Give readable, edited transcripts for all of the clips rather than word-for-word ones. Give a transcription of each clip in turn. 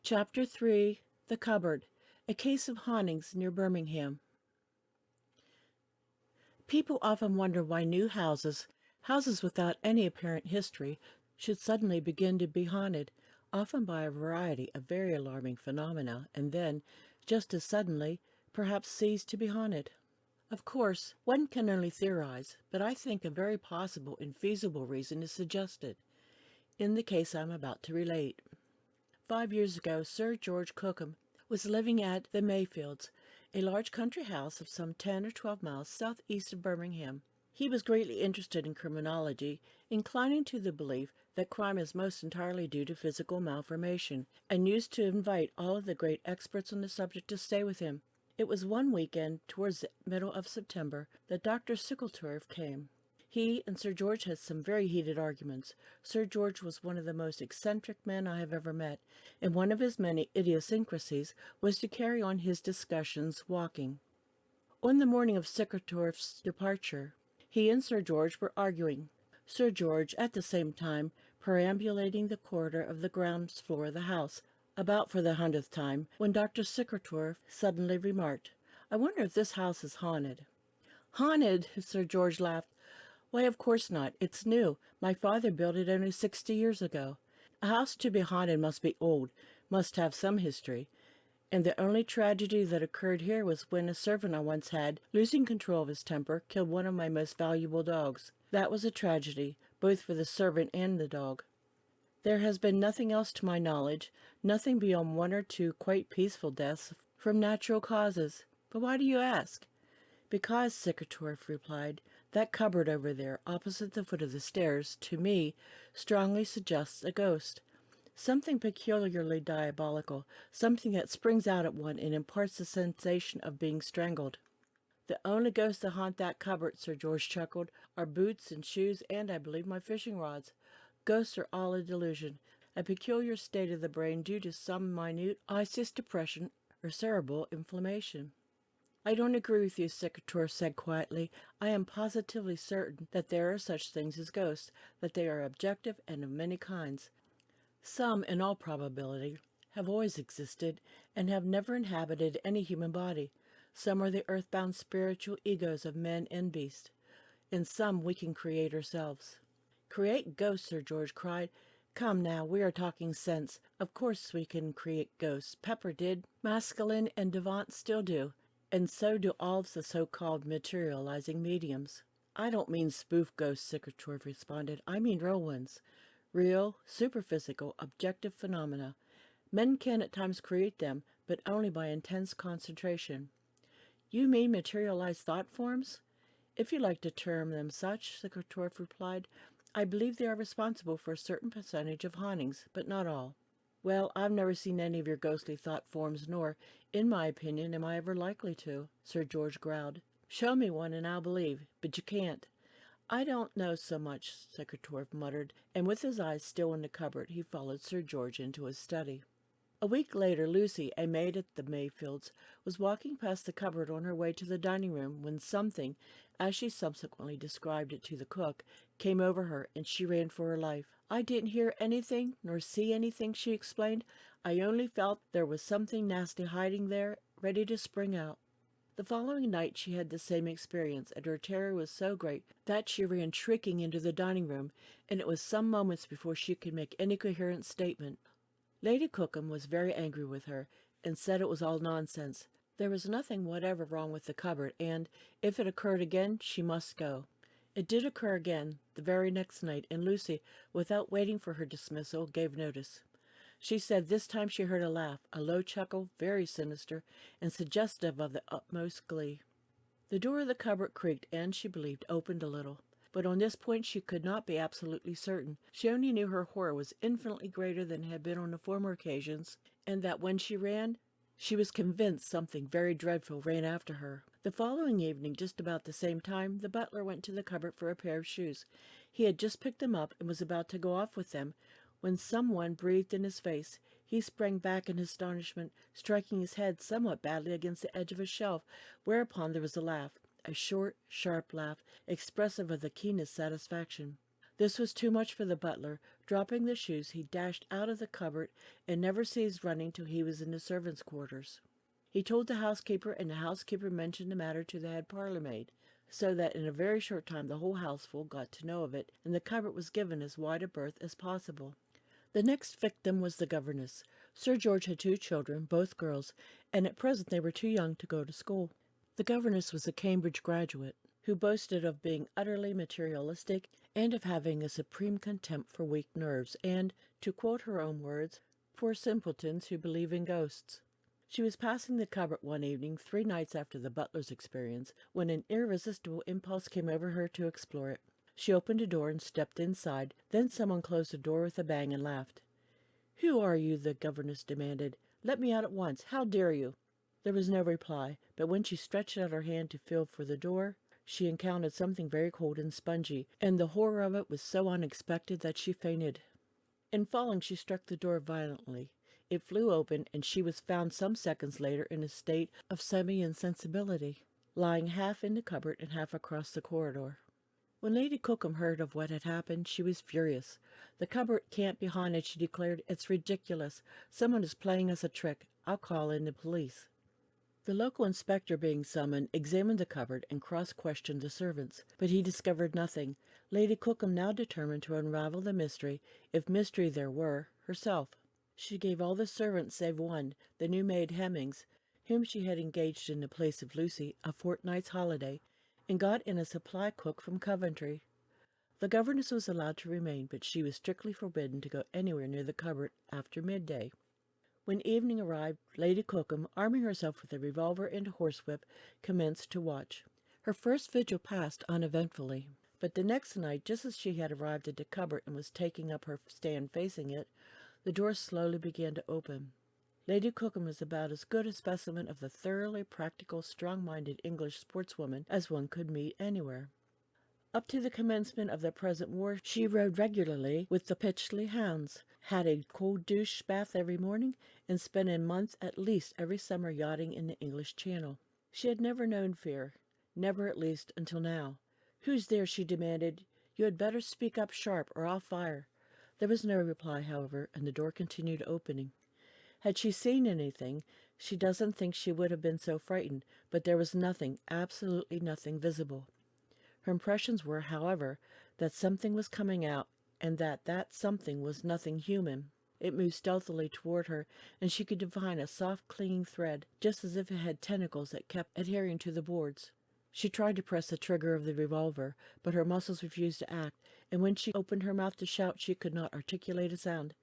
Chapter 3. The Cupboard. A Case of Hauntings near Birmingham. People often wonder why new houses without any apparent history, should suddenly begin to be haunted, often by a variety of very alarming phenomena, and then, just as suddenly, perhaps cease to be haunted. Of course, one can only theorize, but I think a very possible and feasible reason is suggested, in the case I am about to relate. 5 years ago, Sir George Cookham was living at the Mayfields, a large country house of some 10 or 12 miles southeast of Birmingham. He was greatly interested in criminology, inclining to the belief that crime is most entirely due to physical malformation, and used to invite all of the great experts on the subject to stay with him. It was one weekend, towards the middle of September, that Dr. Sickleturf came. He and Sir George had some very heated arguments. Sir George was one of the most eccentric men I have ever met, and one of his many idiosyncrasies was to carry on his discussions walking. On the morning of Sickleturf's departure, he and Sir George were arguing, Sir George at the same time perambulating the corridor of the ground floor of the house, about for the 100th time, when Dr. Sickleturf suddenly remarked, "I wonder if this house is haunted." "Haunted?" Sir George laughed. "Why, of course not. It's new. My father built it only 60 years ago. A house to be haunted must be old, must have some history. And the only tragedy that occurred here was when a servant I once had, losing control of his temper, killed one of my most valuable dogs. That was a tragedy, both for the servant and the dog. There has been nothing else to my knowledge, nothing beyond 1 or 2 quite peaceful deaths from natural causes. But why do you ask?" "Because," Sickleturf replied, "that cupboard over there, opposite the foot of the stairs, to me, strongly suggests a ghost. Something peculiarly diabolical, something that springs out at one and imparts the sensation of being strangled." "The only ghosts that haunt that cupboard," Sir George chuckled, "are boots and shoes and, I believe, my fishing rods. Ghosts are all a delusion, a peculiar state of the brain due to some minute osseous depression or cerebral inflammation." "I don't agree with you," Sickleturf said quietly. "I am positively certain that there are such things as ghosts, that they are objective and of many kinds. Some, in all probability, have always existed and have never inhabited any human body. Some are the earthbound spiritual egos of men and beasts, and some we can create ourselves." "Create ghosts!" Sir George cried. "Come now, we are talking sense. Of course we can create ghosts. Pepper did, Maskelyne and Devant still do, and so do all of the so-called materializing mediums." "I don't mean spoof ghosts," Sickleturf responded. "I mean real ones. Real, superphysical, objective phenomena. Men can at times create them, but only by intense concentration." "You mean materialized thought forms?" "If you like to term them such," Sickleturf replied. "I believe they are responsible for a certain percentage of hauntings, but not all." "Well, I've never seen any of your ghostly thought forms, nor, in my opinion, am I ever likely to," Sir George growled. "Show me one and I'll believe, but you can't." "I don't know so much," Sickleturf muttered, and with his eyes still in the cupboard, he followed Sir George into his study. A week later, Lucy, a maid at the Mayfields, was walking past the cupboard on her way to the dining room when something, as she subsequently described it to the cook, came over her, and she ran for her life. "I didn't hear anything nor see anything," she explained. "I only felt there was something nasty hiding there, ready to spring out." The following night she had the same experience, and her terror was so great that she ran shrieking into the dining room, and it was some moments before she could make any coherent statement. Lady Cookham was very angry with her, and said it was all nonsense. There was nothing whatever wrong with the cupboard, and, if it occurred again, she must go. It did occur again, the very next night, and Lucy, without waiting for her dismissal, gave notice. She said this time she heard a laugh, a low chuckle, very sinister, and suggestive of the utmost glee. The door of the cupboard creaked, and, she believed, opened a little. But on this point she could not be absolutely certain. She only knew her horror was infinitely greater than it had been on the former occasions, and that when she ran, she was convinced something very dreadful ran after her. The following evening, just about the same time, the butler went to the cupboard for a pair of shoes. He had just picked them up and was about to go off with them, when some one breathed in his face. He sprang back in astonishment, striking his head somewhat badly against the edge of a shelf, whereupon there was a laugh. A short, sharp laugh, expressive of the keenest satisfaction. This was too much for the butler. Dropping the shoes, he dashed out of the cupboard and never ceased running till he was in the servants' quarters. He told the housekeeper, and the housekeeper mentioned the matter to the head parlour-maid, so that in a very short time the whole houseful got to know of it, and the cupboard was given as wide a berth as possible. The next victim was the governess. Sir George had 2 children, both girls, and at present they were too young to go to school. The governess was a Cambridge graduate, who boasted of being utterly materialistic and of having a supreme contempt for weak nerves and, to quote her own words, poor simpletons who believe in ghosts. She was passing the cupboard one evening, 3 nights after the butler's experience, when an irresistible impulse came over her to explore it. She opened a door and stepped inside. Then someone closed the door with a bang and laughed. "Who are you?" the governess demanded. "Let me out at once. How dare you?" There was no reply, but when she stretched out her hand to feel for the door, she encountered something very cold and spongy, and the horror of it was so unexpected that she fainted. In falling, she struck the door violently. It flew open, and she was found some seconds later in a state of semi-insensibility, lying half in the cupboard and half across the corridor. When Lady Cookham heard of what had happened, she was furious. "The cupboard can't be haunted," she declared. "It's ridiculous. Someone is playing us a trick. I'll call in the police." The local inspector, being summoned, examined the cupboard and cross-questioned the servants, but he discovered nothing. Lady Cookham now determined to unravel the mystery, if mystery there were, herself. She gave all the servants save one, the new maid Hemmings, whom she had engaged in the place of Lucy, a fortnight's holiday, and got in a supply cook from Coventry. The governess was allowed to remain, but she was strictly forbidden to go anywhere near the cupboard after midday. When evening arrived, Lady Cookham, arming herself with a revolver and a horsewhip, commenced to watch. Her first vigil passed uneventfully, but the next night, just as she had arrived at the cupboard and was taking up her stand facing it, the door slowly began to open. Lady Cookham was about as good a specimen of the thoroughly practical, strong-minded English sportswoman as one could meet anywhere. Up to the commencement of the present war, she rode regularly with the Pytchley hounds, had a cold douche bath every morning, and spent a month at least every summer yachting in the English Channel. She had never known fear, never at least until now. "Who's there?" she demanded. "You had better speak up sharp, or I'll fire." There was no reply, however, and the door continued opening. Had she seen anything, she doesn't think she would have been so frightened, but there was nothing, absolutely nothing visible. Her impressions were, however, that something was coming out, and that something was nothing human. It moved stealthily toward her, and she could divine a soft clinging thread, just as if it had tentacles that kept adhering to the boards. She tried to press the trigger of the revolver, but her muscles refused to act, and when she opened her mouth to shout, she could not articulate a sound.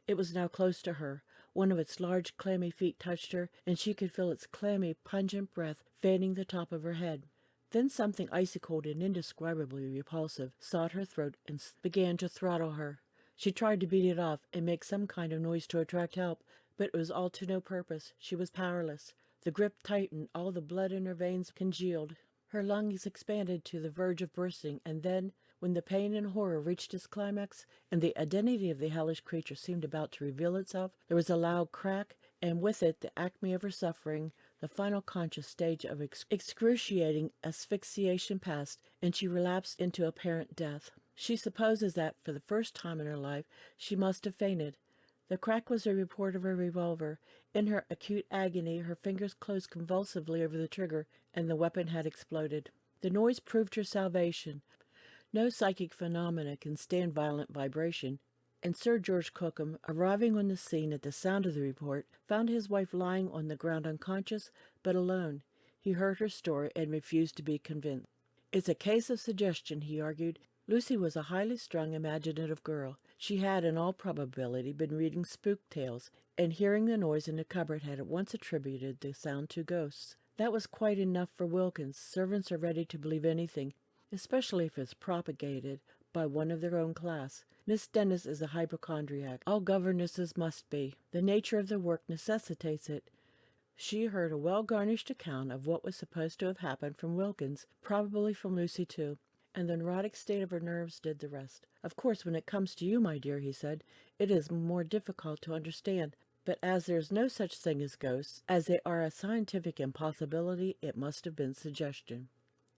It was now close to her. One of its large, clammy feet touched her, and she could feel its clammy, pungent breath fanning the top of her head. Then something icy cold and indescribably repulsive sought her throat and began to throttle her. She tried to beat it off and make some kind of noise to attract help, but it was all to no purpose. She was powerless. The grip tightened, all the blood in her veins congealed. Her lungs expanded to the verge of bursting, and then, when the pain and horror reached its climax, and the identity of the hellish creature seemed about to reveal itself, there was a loud crack, and with it the acme of her suffering, the final conscious stage of excruciating asphyxiation passed, and she relapsed into apparent death. She supposes that, for the first time in her life, she must have fainted. The crack was the report of her revolver. In her acute agony, her fingers closed convulsively over the trigger, and the weapon had exploded. The noise proved her salvation. No psychic phenomena can stand violent vibration, and Sir George Cookham, arriving on the scene at the sound of the report, found his wife lying on the ground unconscious, but alone. He heard her story and refused to be convinced. "It's a case of suggestion," he argued. Lucy was a highly strung, imaginative girl. She had, in all probability, been reading spook tales, and hearing the noise in the cupboard had at once attributed the sound to ghosts. That was quite enough for Wilkins. Servants are ready to believe anything, especially if it's propagated by one of their own class. Miss Dennis is a hypochondriac. All governesses must be. The nature of the work necessitates it. She heard a well-garnished account of what was supposed to have happened from Wilkins, probably from Lucy too, and the neurotic state of her nerves did the rest. "Of course, when it comes to you, my dear," he said, "it is more difficult to understand, but as there is no such thing as ghosts, as they are a scientific impossibility, it must have been suggestion."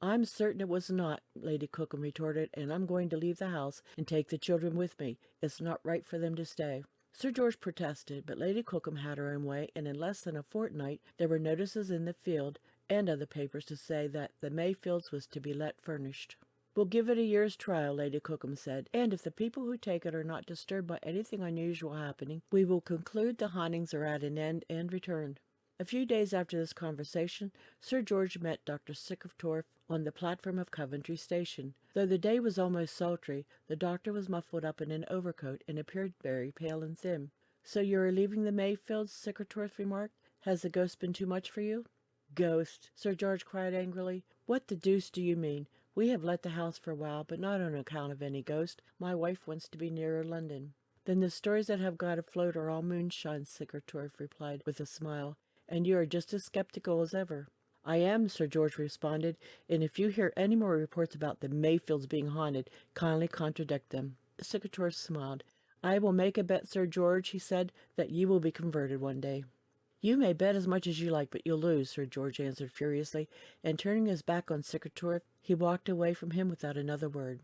I'm certain it was not, Lady Cookham retorted, and I'm going to leave the house and take the children with me. It's not right for them to stay. Sir George protested, but Lady Cookham had her own way, and in less than a fortnight there were notices in the Field and other papers to say that the Mayfields was to be let furnished. We'll give it a year's trial, Lady Cookham said, and if the people who take it are not disturbed by anything unusual happening, we will conclude the hauntings are at an end and return. A few days after this conversation, Sir George met Dr. Sickertorf on the platform of Coventry Station. Though the day was almost sultry, the doctor was muffled up in an overcoat and appeared very pale and thin. "So you are leaving the Mayfields?" Sickertorf remarked. "Has the ghost been too much for you?" "Ghost!" Sir George cried angrily. "What the deuce do you mean? We have let the house for a while, but not on account of any ghost. My wife wants to be nearer London." "Then the stories that have got afloat are all moonshine," Sickertorf replied with a smile. "And you are just as skeptical as ever." "I am," Sir George responded, "and if you hear any more reports about the Mayfields being haunted, kindly contradict them." Sickertorf smiled. "I will make a bet, Sir George," he said, "that you will be converted one day." "You may bet as much as you like, but you'll lose," Sir George answered furiously, and turning his back on Sickertorf, he walked away from him without another word.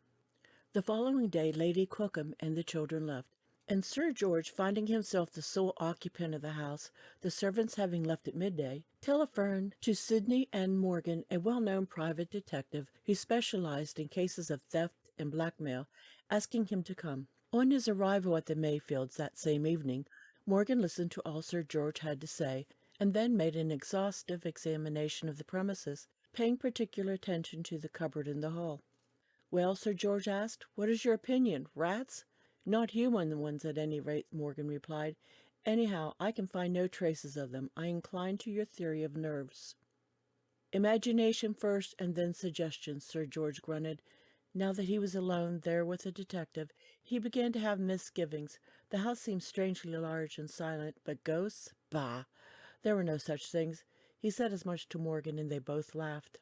The following day Lady Cookham and the children left, and Sir George, finding himself the sole occupant of the house, the servants having left at midday, telephoned to Sidney and Morgan, a well-known private detective who specialized in cases of theft and blackmail, asking him to come. On his arrival at the Mayfields that same evening, Morgan listened to all Sir George had to say, and then made an exhaustive examination of the premises, paying particular attention to the cupboard in the hall. "Well," Sir George asked, "what is your opinion? Rats?" "Not human ones, at any rate," Morgan replied. "Anyhow, I can find no traces of them. I incline to your theory of nerves." "Imagination first, and then suggestion," Sir George grunted. Now that he was alone there with the detective, he began to have misgivings. The house seemed strangely large and silent, but ghosts? Bah! There were no such things. He said as much to Morgan, and they both laughed.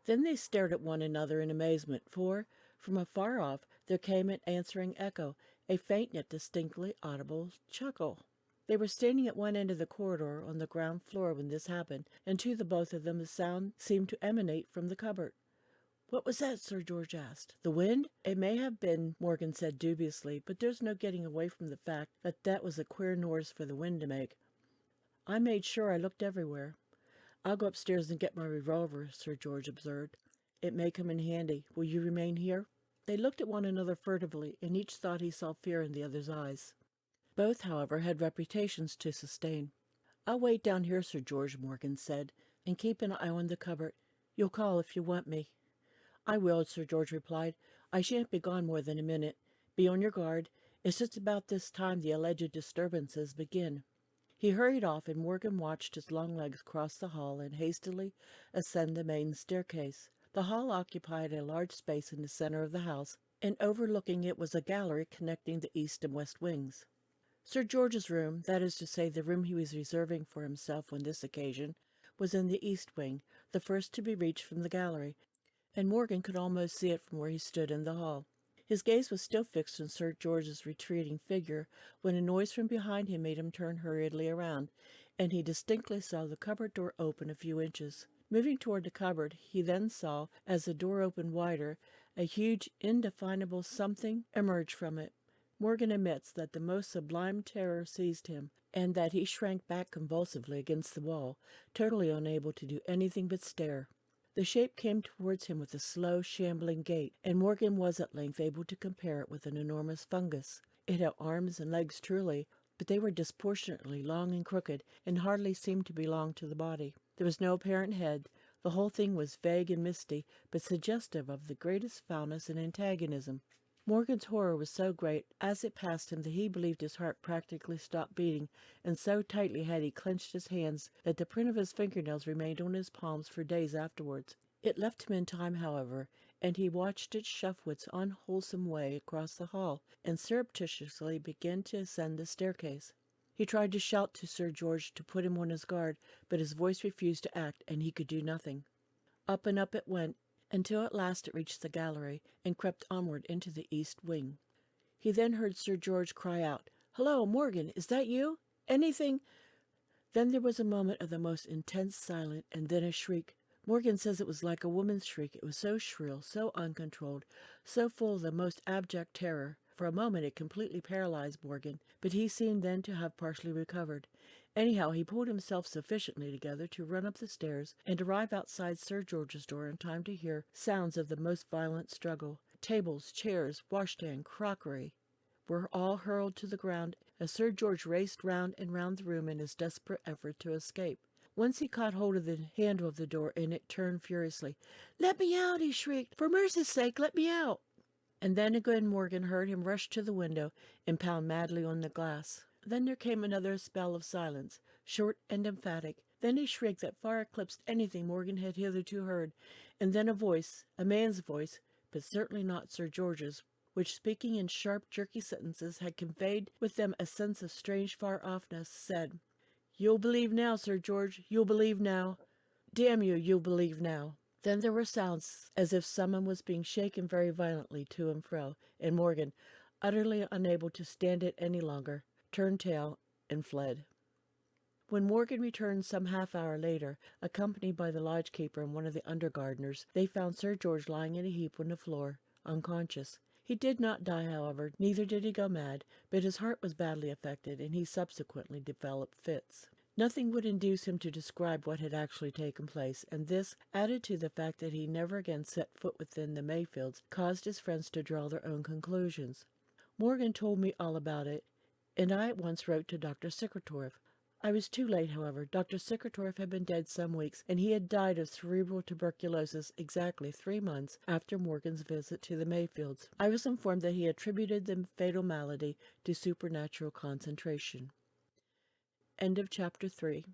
Then they stared at one another in amazement, for, from afar off, there came an answering echo, a faint yet distinctly audible chuckle. They were standing at one end of the corridor on the ground floor when this happened, and to the both of them the sound seemed to emanate from the cupboard. "What was that?" Sir George asked. "The wind?" "It may have been," Morgan said dubiously, "but there's no getting away from the fact that that was a queer noise for the wind to make. I made sure. I looked everywhere." "I'll go upstairs and get my revolver," Sir George observed. "It may come in handy. Will you remain here?" They looked at one another furtively, and each thought he saw fear in the other's eyes. Both, however, had reputations to sustain. "I'll wait down here," Sir George, Morgan said, "and keep an eye on the cupboard. You'll call if you want me." "I will," Sir George replied. "I shan't be gone more than a minute. Be on your guard. It's just about this time the alleged disturbances begin." He hurried off, and Morgan watched his long legs cross the hall and hastily ascend the main staircase. The hall occupied a large space in the center of the house, and overlooking it was a gallery connecting the east and west wings. Sir George's room, that is to say, the room he was reserving for himself on this occasion, was in the east wing, the first to be reached from the gallery, and Morgan could almost see it from where he stood in the hall. His gaze was still fixed on Sir George's retreating figure when a noise from behind him made him turn hurriedly around, and he distinctly saw the cupboard door open a few inches. Moving toward the cupboard, he then saw, as the door opened wider, a huge, indefinable something emerge from it. Morgan admits that the most sublime terror seized him, and that he shrank back convulsively against the wall, totally unable to do anything but stare. The shape came towards him with a slow, shambling gait, and Morgan was at length able to compare it with an enormous fungus. It had arms and legs truly, but they were disproportionately long and crooked, and hardly seemed to belong to the body. There was no apparent head. The whole thing was vague and misty, but suggestive of the greatest foulness and antagonism. Morgan's horror was so great as it passed him that he believed his heart practically stopped beating, and so tightly had he clenched his hands that the print of his fingernails remained on his palms for days afterwards. It left him in time, however, and he watched it shuffle its unwholesome way across the hall, and surreptitiously begin to ascend the staircase. He tried to shout to Sir George to put him on his guard, but his voice refused to act, and he could do nothing. Up and up it went, until at last it reached the gallery, and crept onward into the east wing. He then heard Sir George cry out, "Hello, Morgan, is that you? Anything—" Then there was a moment of the most intense silence, and then a shriek. Morgan says it was like a woman's shriek. It was so shrill, so uncontrolled, so full of the most abject terror. For a moment it completely paralyzed Morgan, but he seemed then to have partially recovered. Anyhow, he pulled himself sufficiently together to run up the stairs and arrive outside Sir George's door in time to hear sounds of the most violent struggle. Tables, chairs, washstand, crockery were all hurled to the ground as Sir George raced round and round the room in his desperate effort to escape. Once he caught hold of the handle of the door, and it turned furiously. "Let me out!" he shrieked. "For mercy's sake, let me out!" And then again Morgan heard him rush to the window and pound madly on the glass. Then there came another spell of silence, short and emphatic. Then a shriek that far eclipsed anything Morgan had hitherto heard, and then a voice, a man's voice, but certainly not Sir George's, which, speaking in sharp, jerky sentences, had conveyed with them a sense of strange far-offness, said, "You'll believe now, Sir George, you'll believe now. Damn you, you'll believe now." Then there were sounds as if someone was being shaken very violently to and fro, and Morgan, utterly unable to stand it any longer, turned tail and fled. When Morgan returned some half-hour later, accompanied by the lodge-keeper and one of the under-gardeners, they found Sir George lying in a heap on the floor, unconscious. He did not die, however, neither did he go mad, but his heart was badly affected, and he subsequently developed fits. Nothing would induce him to describe what had actually taken place, and this, added to the fact that he never again set foot within the Mayfields, caused his friends to draw their own conclusions. Morgan told me all about it, and I at once wrote to Dr. Secretorf. I was too late, however. Dr. Secretorf had been dead some weeks, and he had died of cerebral tuberculosis exactly 3 months after Morgan's visit to the Mayfields. I was informed that he attributed the fatal malady to supernatural concentration. End of chapter 3.